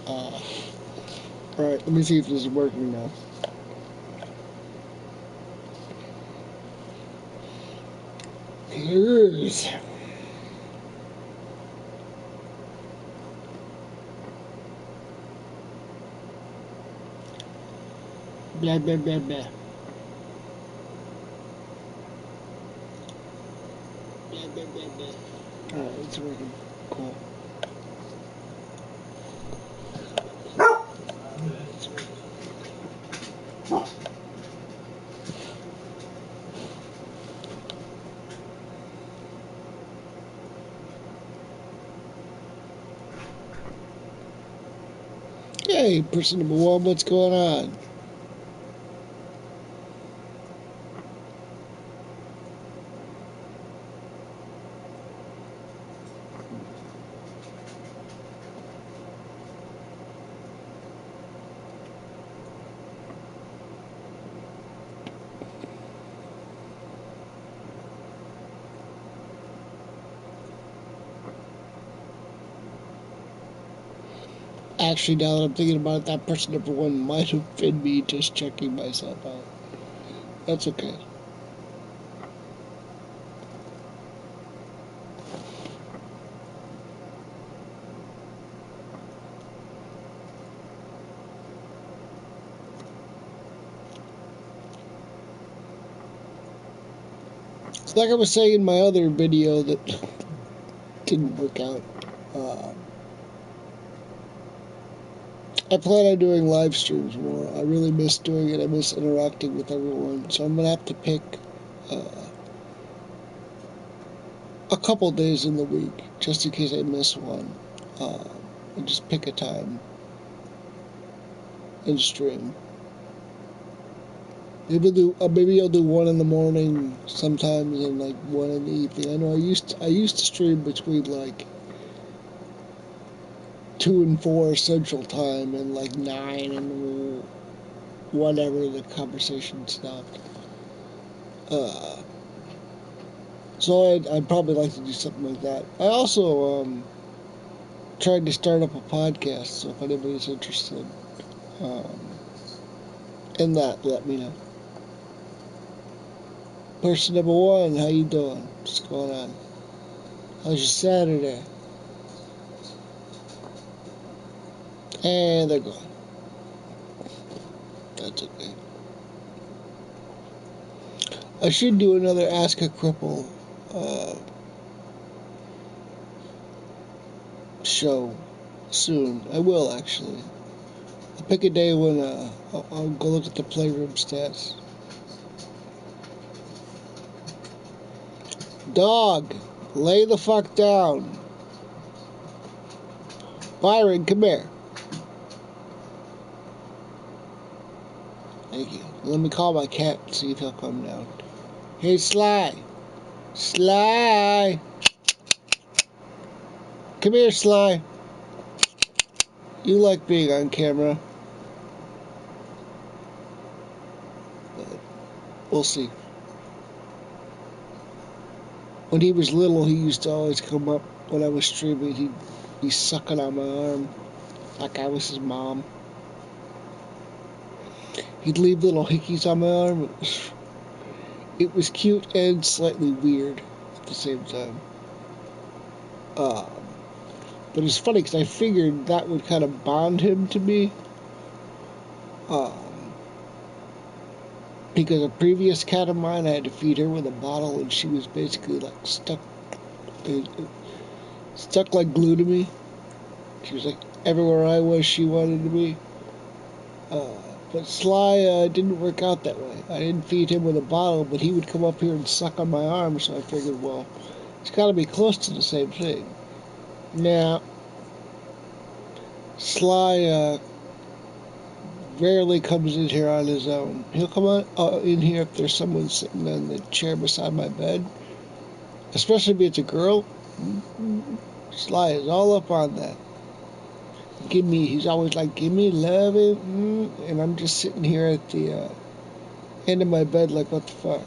Alright, let me see if this is working now. Here's blah blah blah blah. Blah blah blah blah. Alright, it's working. Cool. Hey, person number one, what's going on? Actually, now that I'm thinking about it, that person number one might have been me just checking myself out. That's okay. It's like I was saying in my other video that didn't work out. I plan on doing live streams more. I really miss doing it. I miss interacting with everyone. So I'm going to have to pick a couple days in the week, just in case I miss one. And just pick a time and stream. Maybe I'll do one in the morning sometimes and like one in the evening. I know I used to stream between like 2 and 4 Central Time and like 9 and whatever the conversation stopped. So I'd probably like to do something like that. I also tried to start up a podcast, so if anybody's interested in that, let me know. Person number one, how you doing? What's going on? How's your Saturday? And they're gone. That's okay. I should do another Ask a Cripple show soon. I will, actually. I'll pick a day when I'll go look at the Playroom stats. Dog, lay the fuck down. Byron, come here. Thank you. Let me call my cat and see if he'll come down. Hey, Sly. Sly. Come here, Sly. You like being on camera. But we'll see. When he was little, he used to always come up when I was streaming. He'd be sucking on my arm like I was his mom. He'd leave little hickeys on my arm. It was cute and slightly weird at the same time. But it's funny because I figured that would kind of bond him to me. Because a previous cat of mine, I had to feed her with a bottle, and she was basically like stuck like glue to me. She was like everywhere I was, she wanted to be. But Sly didn't work out that way. I didn't feed him with a bottle, but he would come up here and suck on my arm, so I figured, well, it's got to be close to the same thing. Now, Sly rarely comes in here on his own. He'll come in here if there's someone sitting on the chair beside my bed, especially if it's a girl. Sly is all up on that. He's always like, give me loving, and I'm just sitting here at the end of my bed like, what the fuck?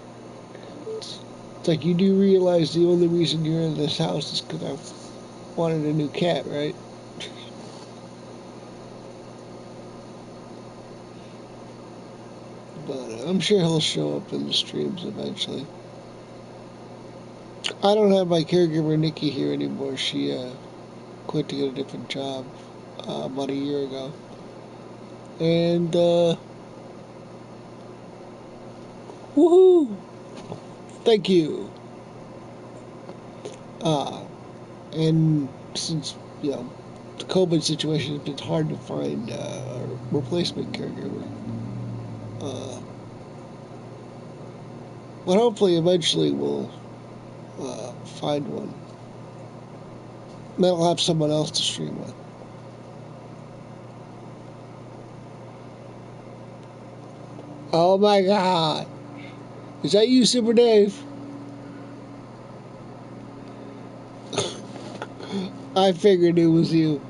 It's like, you do realize the only reason you're in this house is because I wanted a new cat, right? But I'm sure he'll show up in the streams eventually. I don't have my caregiver Nikki here anymore. She quit to get a different job about a year ago. And woohoo! Thank you. Uh, and since the COVID situation, it's been hard to find a replacement caregiver. Uh, but hopefully, eventually, we'll find one. Then I'll have someone else to stream with. Oh my God! Is that you, Super Dave? I figured it was you.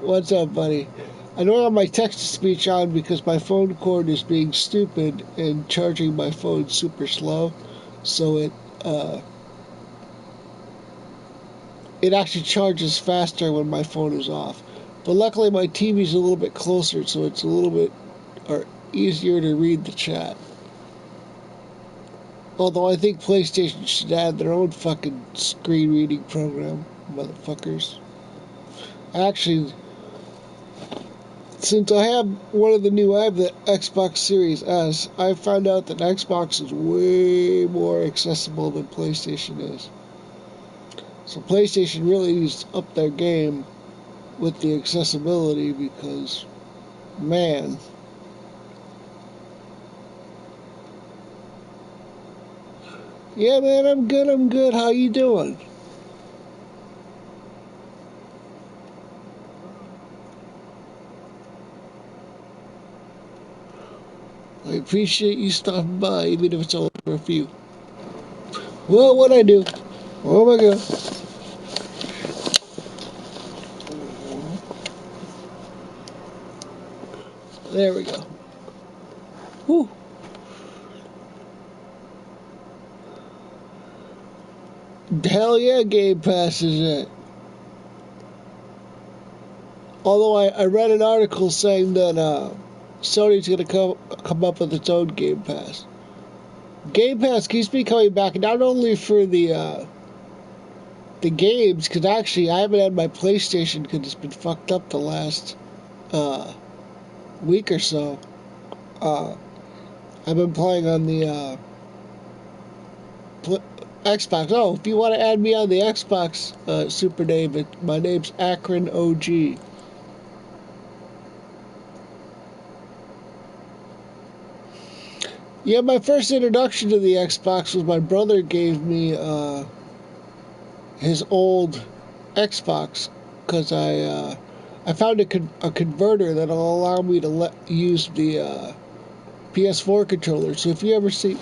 What's up, buddy? I don't have my text-to-speech on because my phone cord is being stupid and charging my phone super slow, so it actually charges faster when my phone is off. But luckily, my TV's a little bit closer, so it's a little bit easier to read the chat. Although I think PlayStation should add their own fucking screen reading program, motherfuckers. Actually, since I have I have the Xbox Series S, I found out that Xbox is way more accessible than PlayStation is. So PlayStation really needs to up their game with the accessibility because, man. Yeah, man, I'm good. How you doing? I appreciate you stopping by, even if it's only for a few. Well, what'd I do? Oh my God. There we go. Whew. Hell yeah, Game Pass is it. Although I read an article saying that Sony's going to come up with its own Game Pass. Game Pass keeps me coming back not only for the games, because actually I haven't had my PlayStation because it's been fucked up the last uh, week or so. I've been playing on the Xbox. Oh, if you want to add me on the Xbox, Super David, my name's Ackrin OG. Yeah, my first introduction to the Xbox was my brother gave me his old Xbox because I found a converter that'll allow me to use the PS4 controller. So if you ever see,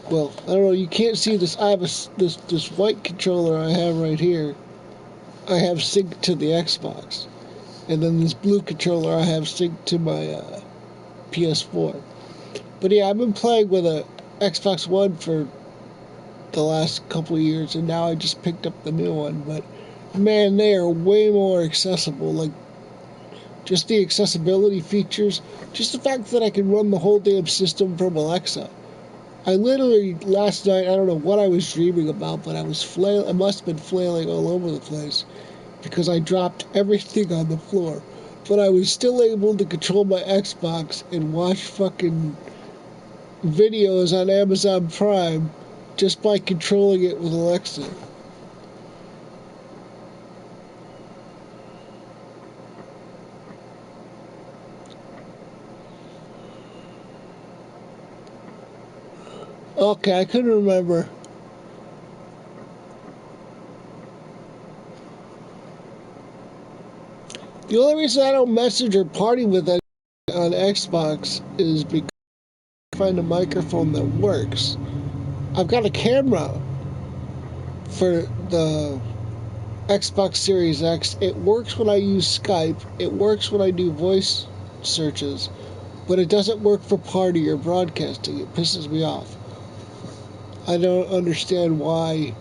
well, I don't know, you can't see this. I have this white controller I have right here. I have synced to the Xbox, and then this blue controller I have synced to my PS4. But yeah, I've been playing with a Xbox One for the last couple of years, and now I just picked up the new one. But man, they are way more accessible. Like just the accessibility features, just the fact that I can run the whole damn system from Alexa. I literally last night, I don't know what I was dreaming about, but I must have been flailing all over the place because I dropped everything on the floor. But I was still able to control my Xbox and watch fucking videos on Amazon Prime just by controlling it with Alexa. Okay, I couldn't remember. The only reason I don't message or party with anyone on Xbox is because I find a microphone that works. I've got a camera for the Xbox Series X. It works when I use Skype. It works when I do voice searches. But it doesn't work for party or broadcasting. It pisses me off. I don't understand why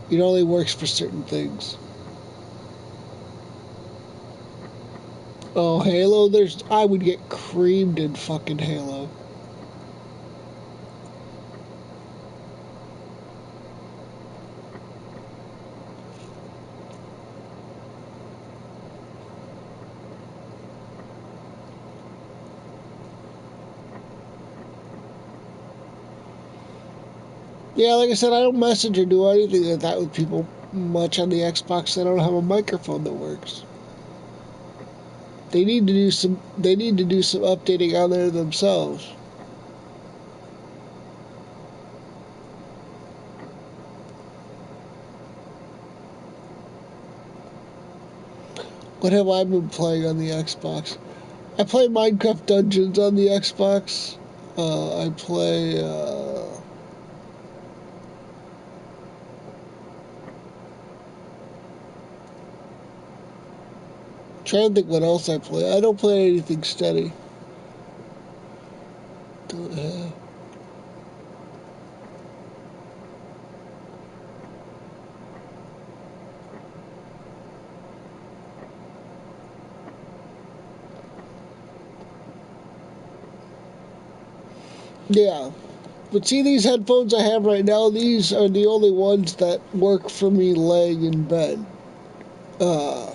it only works for certain things. Oh, Halo, I would get creamed in fucking Halo. Yeah, like I said, I don't message or do anything like that with people much on the Xbox. I don't have a microphone that works. They need to do some. They need to do some updating on there themselves. What have I been playing on the Xbox? I play Minecraft Dungeons on the Xbox. I play. Trying to think what else I play. I don't play anything steady. Yeah. But see, these headphones I have right now, these are the only ones that work for me laying in bed. Uh,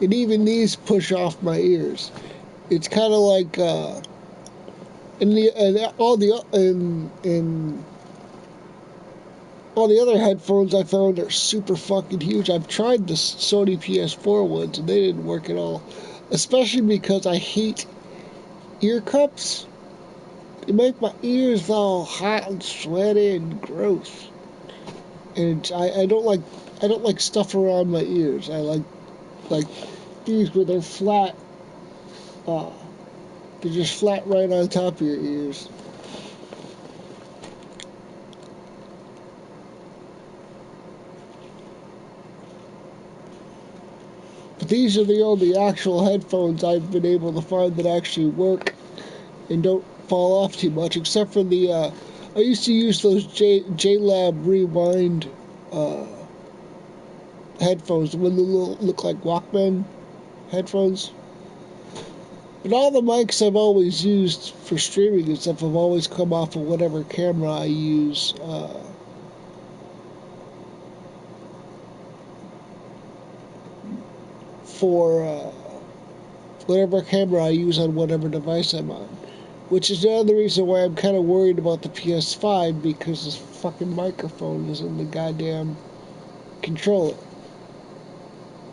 and even these push off my ears. It's kind of like, and all the, and all the other headphones I found are super fucking huge. I've tried the Sony PS4 ones and they didn't work at all. Especially because I hate ear cups. They make my ears all hot and sweaty and gross. And I don't like stuff around my ears. I like these where they're flat. Uh, they're just flat right on top of your ears. But these are the only actual headphones I've been able to find that actually work and don't fall off too much, except for the. I used to use those JLab Rewind uh, headphones, the one that look like Walkman headphones. But all the mics I've always used for streaming and stuff have always come off of whatever camera I use for whatever camera I use on whatever device I'm on. Which is another reason why I'm kind of worried about the PS5 because this fucking microphone is in the goddamn controller.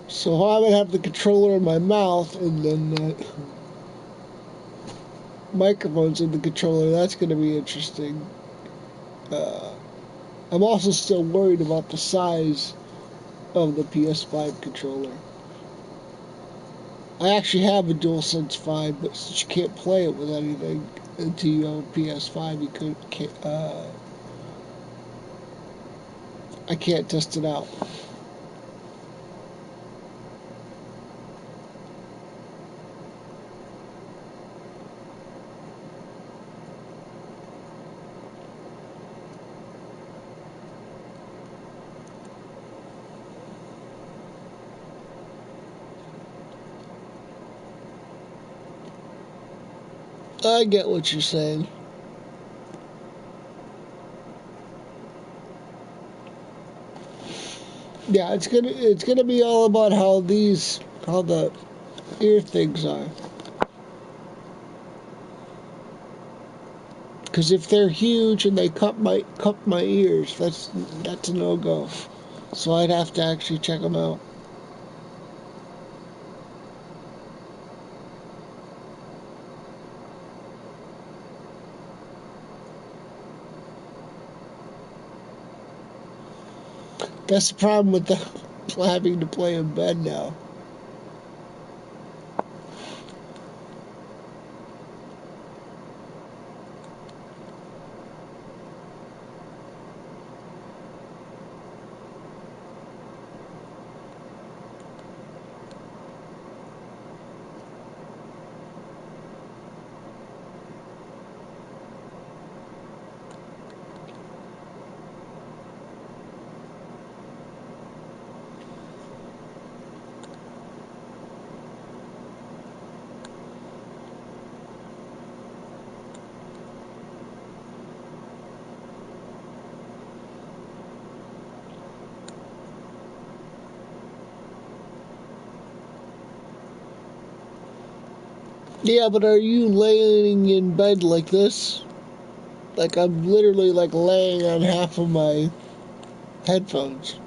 So if I'm gonna have the controller in my mouth and then the microphone's in the controller, that's gonna be interesting. Uh, I'm also still worried about the size of the PS5 controller. I actually have a DualSense 5, but since you can't play it with anything until you have a PS5, I can't test it out. I get what you're saying. Yeah, it's gonna be all about how the ear things are. Because if they're huge and they cup my ears, that's a no go. So I'd have to actually check them out. That's the problem with the having to play in bed now. Yeah, but are you laying in bed like this? Like I'm literally like laying on half of my headphones.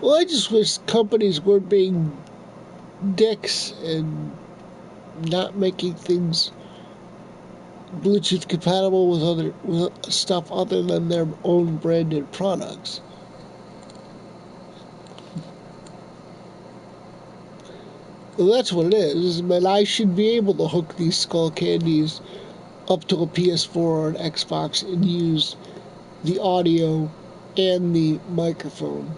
Well, I just wish companies were being dicks and not making things Bluetooth compatible with stuff other than their own branded products. Well, that's what it is. But I should be able to hook these skull candies up to a PS4 or an Xbox and use the audio and the microphone,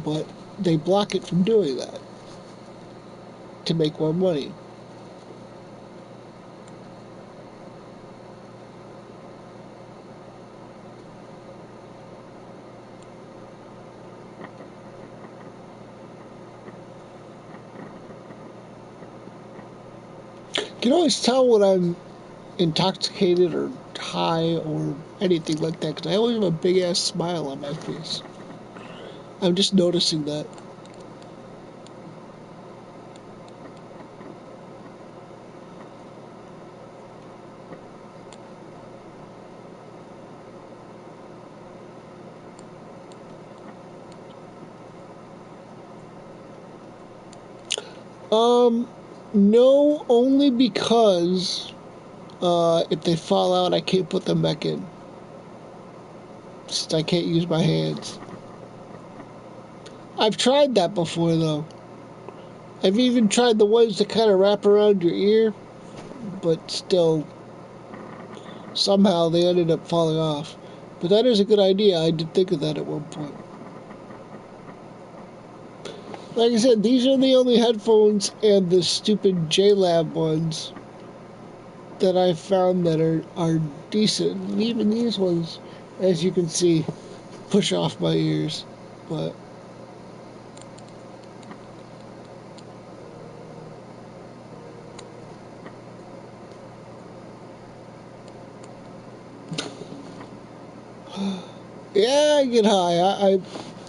but they block it from doing that to make more money. You can always tell when I'm intoxicated or high or anything like that because I always have a big ass smile on my face. I'm just noticing that. Um, no, only because if they fall out, I can't put them back in. Since I can't use my hands. I've tried that before, though. I've even tried the ones that kind of wrap around your ear, but still, somehow they ended up falling off. But that is a good idea. I did think of that at one point. Like I said, these are the only headphones and the stupid JLab ones that I've found that are decent. And even these ones, as you can see, push off my ears. But yeah, I get high. I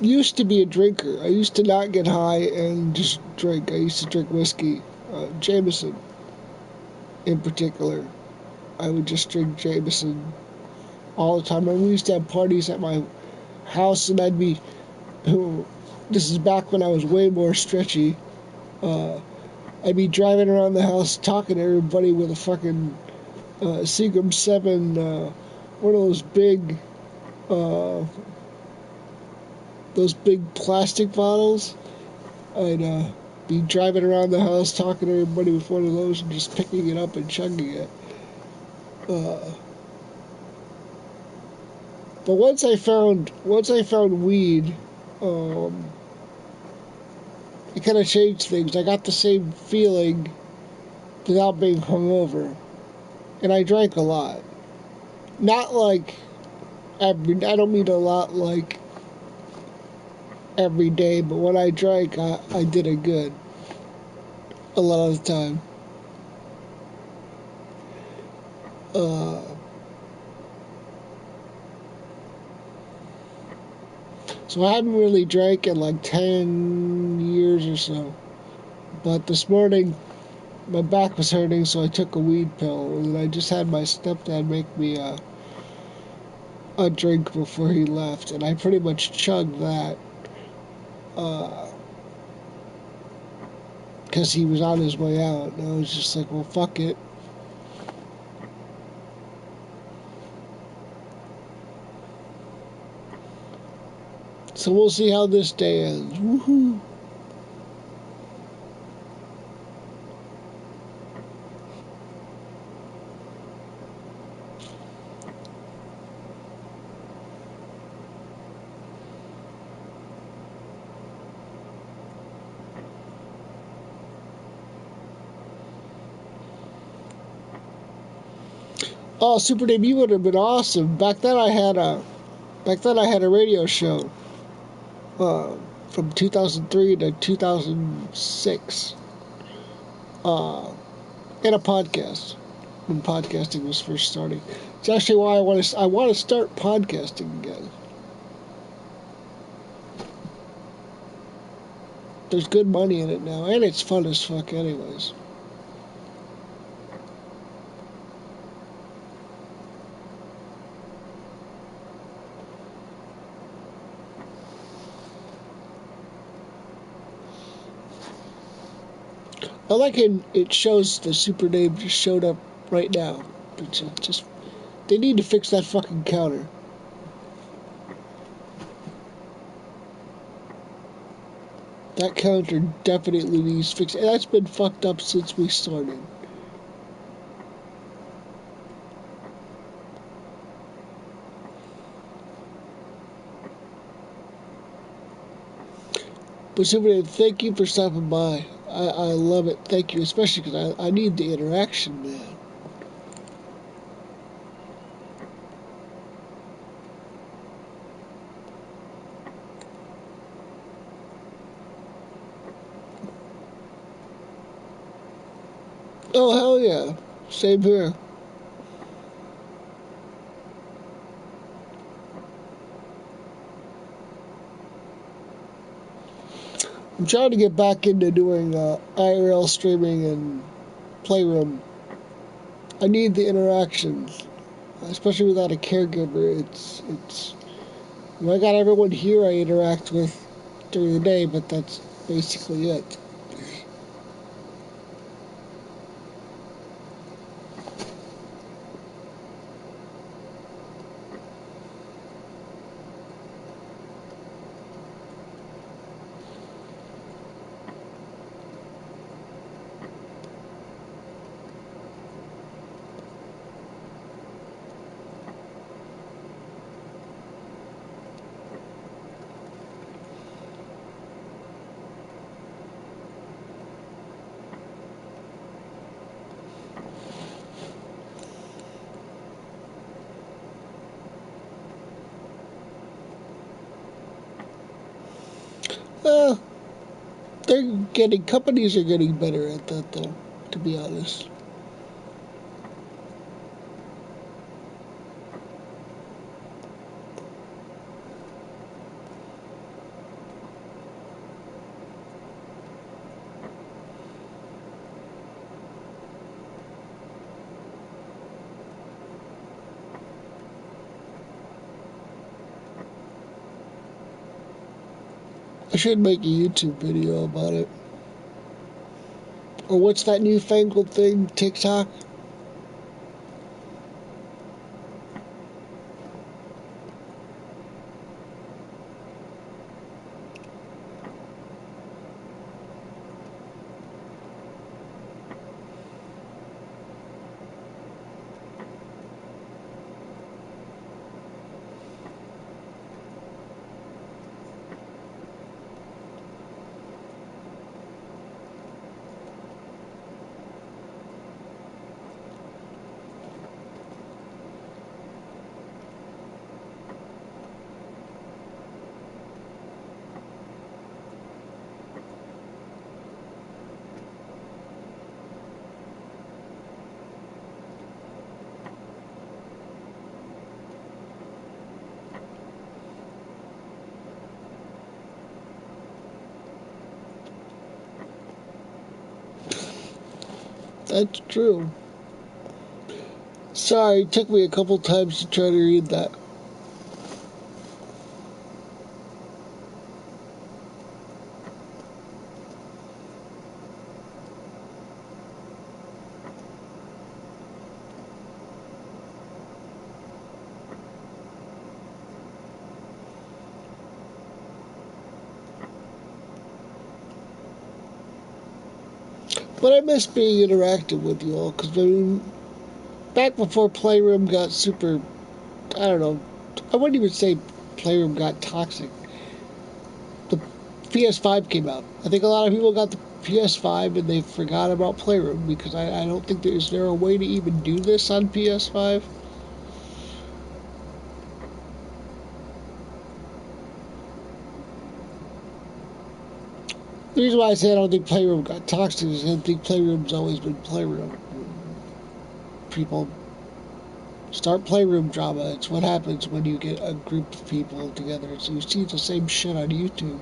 used to be a drinker. I used to not get high and just drink. I used to drink whiskey, Jameson in particular. I would just drink Jameson all the time. And we used to have parties at my house, and I'd be. This is back when I was way more stretchy. Uh, I'd be driving around the house talking to everybody with a fucking Seagram 7, one of uh, those big plastic bottles. I'd be driving around the house talking to everybody with one of those and just picking it up and chugging it. Uh, but once I found weed, um, it kind of changed things. I got the same feeling without being hungover, and I drank a lot. Not like I don't mean a lot like every day, but when I drank, I did it good a lot of the time. Uh, so I haven't really drank in like 10 years or so. But this morning, my back was hurting, so I took a weed pill, and I just had my stepdad make me a drink before he left, and I pretty much chugged that because he was on his way out, and I was just like, well, fuck it. So we'll see how this day ends. Woohoo! Oh, Super Dave, you would have been awesome. Back then I had a radio show uh, from 2003 to 2006, uh, and a podcast when podcasting was first starting. It's actually why I want to start podcasting again. There's good money in it now, and it's fun as fuck, anyways. I like it shows the Super Dave just showed up right now. It's just they need to fix that fucking counter. That counter definitely needs fixing. That's been fucked up since we started. But Super Dave, thank you for stopping by. I love it. Thank you, especially because I need the interaction, man. Oh, hell yeah. Same here. I'm trying to get back into doing IRL streaming and Playroom. I need the interactions, especially without a caregiver. It's. I got everyone here I interact with during the day, but that's basically it. Uh, companies are getting better at that though, to be honest. I should make a YouTube video about it. Or what's that newfangled thing, TikTok? That's true. Sorry, it took me a couple times to try to read that. But I miss being interactive with you all, because I mean, back before Playroom got super, I don't know, I wouldn't even say Playroom got toxic. The PS5 came out. I think a lot of people got the PS5 and they forgot about Playroom because I don't think is there a way to even do this on PS5? The reason why I say I don't think Playroom got toxic is I think Playroom's always been Playroom. People start Playroom drama. It's what happens when you get a group of people together. So you see the same shit on YouTube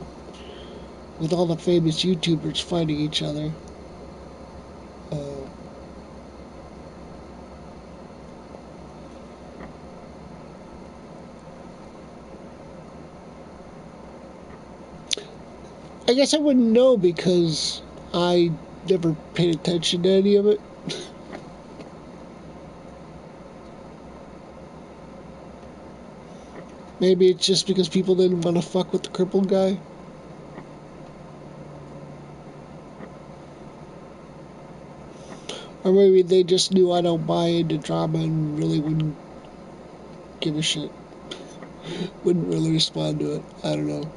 with all the famous YouTubers fighting each other. Uh, I guess I wouldn't know because I never paid attention to any of it. Maybe it's just because people didn't want to fuck with the crippled guy. Or maybe they just knew I don't buy into drama and really wouldn't give a shit. Wouldn't really respond to it. I don't know.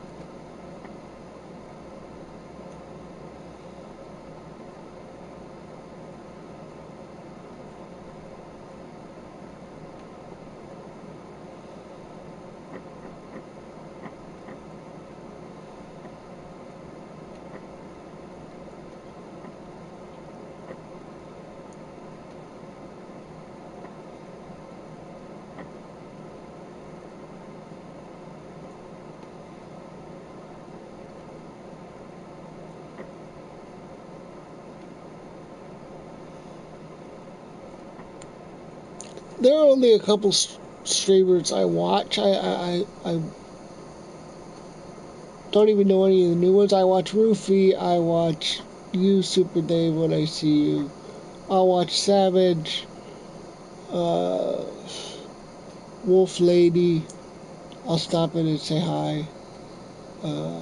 There are only a couple streamers I watch. I don't even know any of the new ones. I watch Roofy. I watch you, Super Dave, when I see you. I'll watch Savage, uh, Wolf Lady. I'll stop in and say hi. Uh,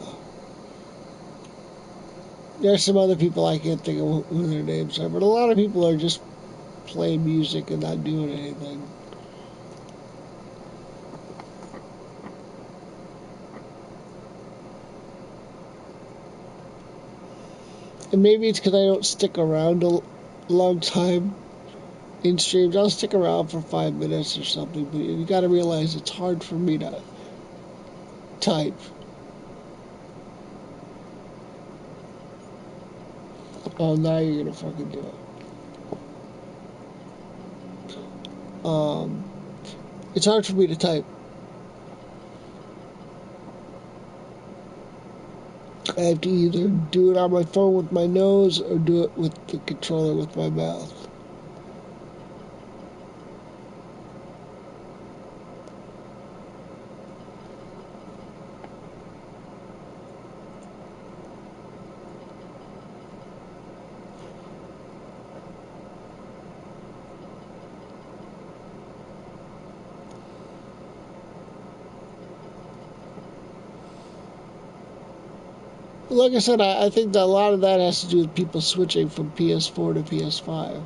there's some other people I can't think of who their names are, but a lot of people are just playing music and not doing anything. And maybe it's because I don't stick around a long time in streams. I'll stick around for 5 minutes or something, but you got to realize it's hard for me to type. Oh, now you're gonna fucking do it. It's hard for me to type. I have to either do it on my phone with my nose or do it with the controller with my mouth. Like I said, I think that a lot of that has to do with people switching from PS4 to PS5.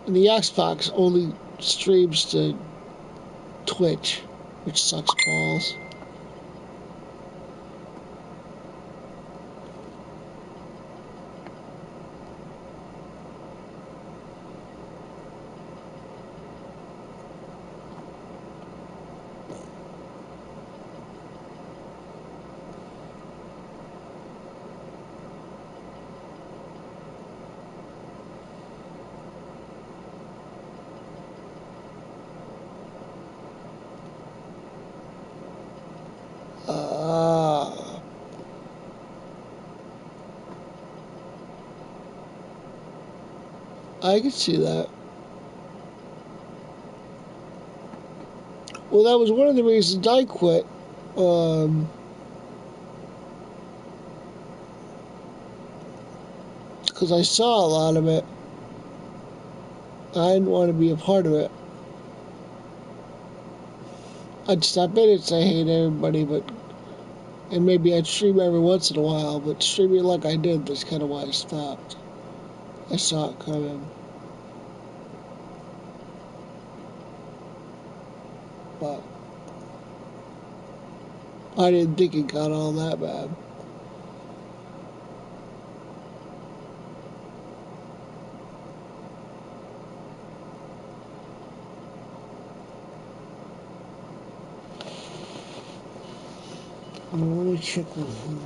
And the Xbox only streams to Twitch, which sucks balls. Uh, I can see that. Well, that was one of the reasons I quit. Because I saw a lot of it. I didn't want to be a part of it. I'd stop in and say hey to everybody, and maybe I'd stream every once in a while, but streaming like I did, that's kind of why I stopped. I saw it coming. But I didn't think it got all that bad. Let me check with him.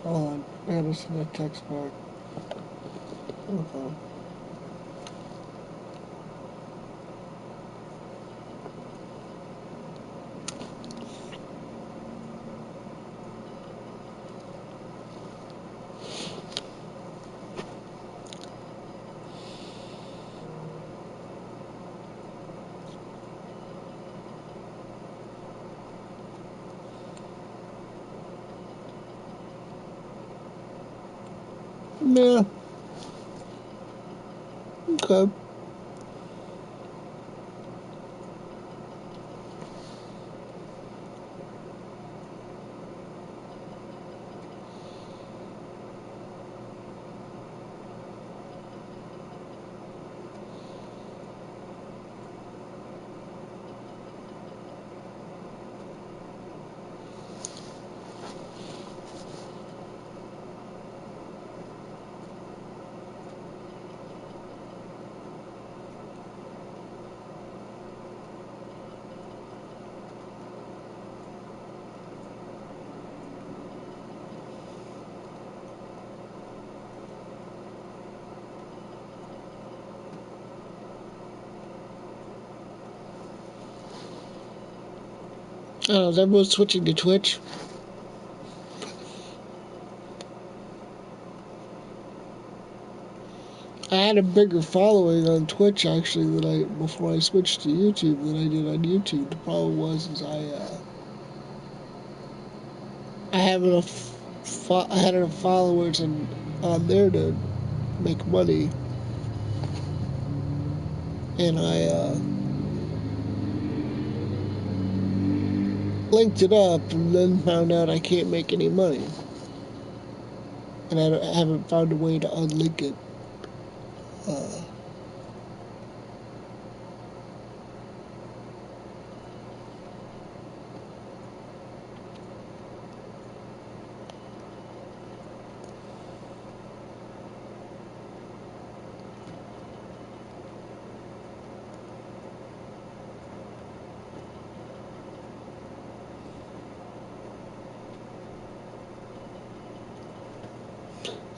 Hold on. I gotta send a text back. Okay. Yeah. Okay. Oh, is everyone switching to Twitch? I had a bigger following on Twitch actually than before I switched to YouTube than I did on YouTube. The problem was is I have enough I had enough followers on there to make money, and I linked it up and then found out I can't make any money, and I haven't found a way to unlink it. Uh,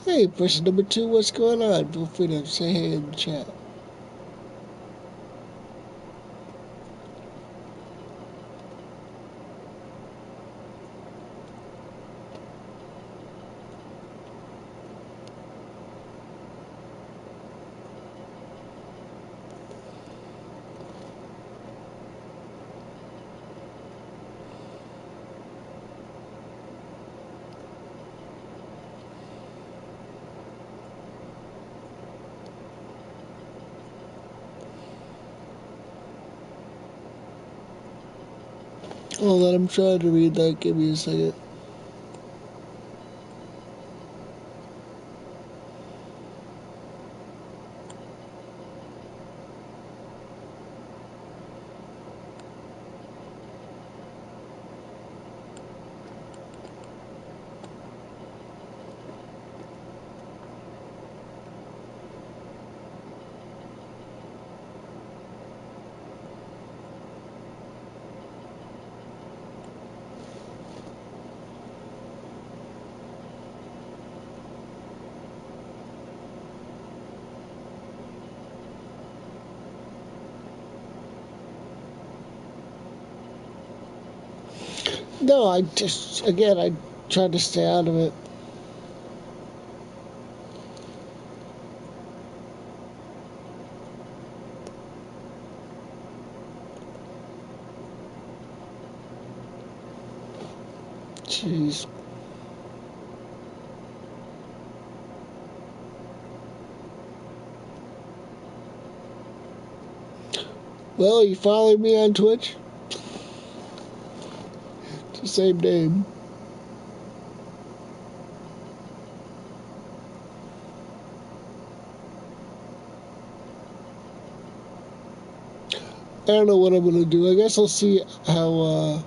Hey, person number 2, what's going on? Feel free to say hey in the chat. Hold on, I'm trying to read that. Give me a second. No, again, I tried to stay out of it. Jeez. Well, you follow me on Twitch? It's the same name. I don't know what I'm gonna do. I guess I'll see how,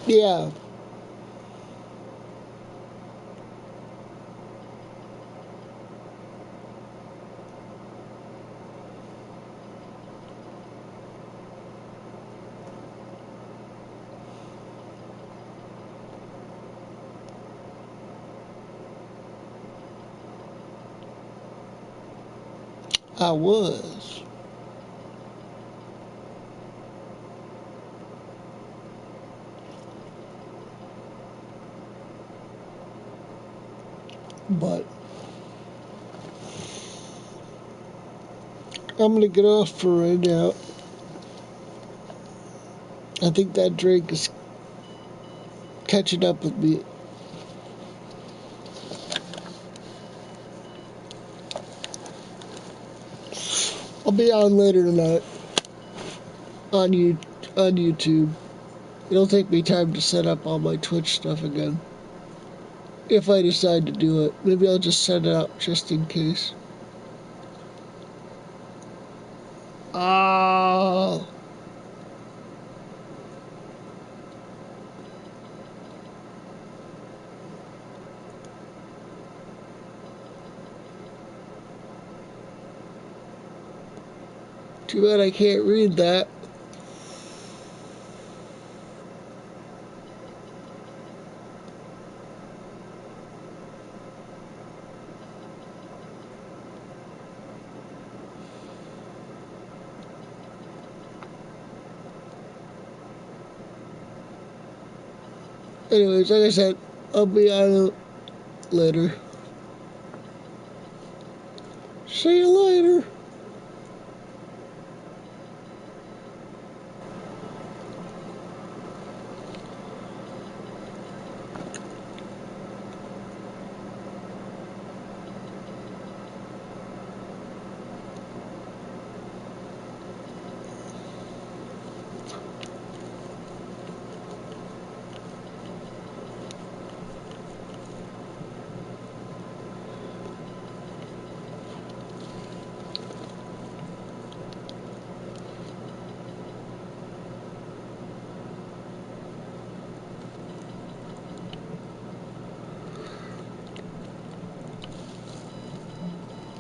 yeah. I was. But I'm gonna get off for right now. I think that drink is catching up with me. I'll be on later tonight on on YouTube. It'll take me time to set up all my Twitch stuff again. If I decide to do it. Maybe I'll just set it up just in case. Ah. Too bad I can't read that. Anyways, like I said, I'll be on it later. See you later.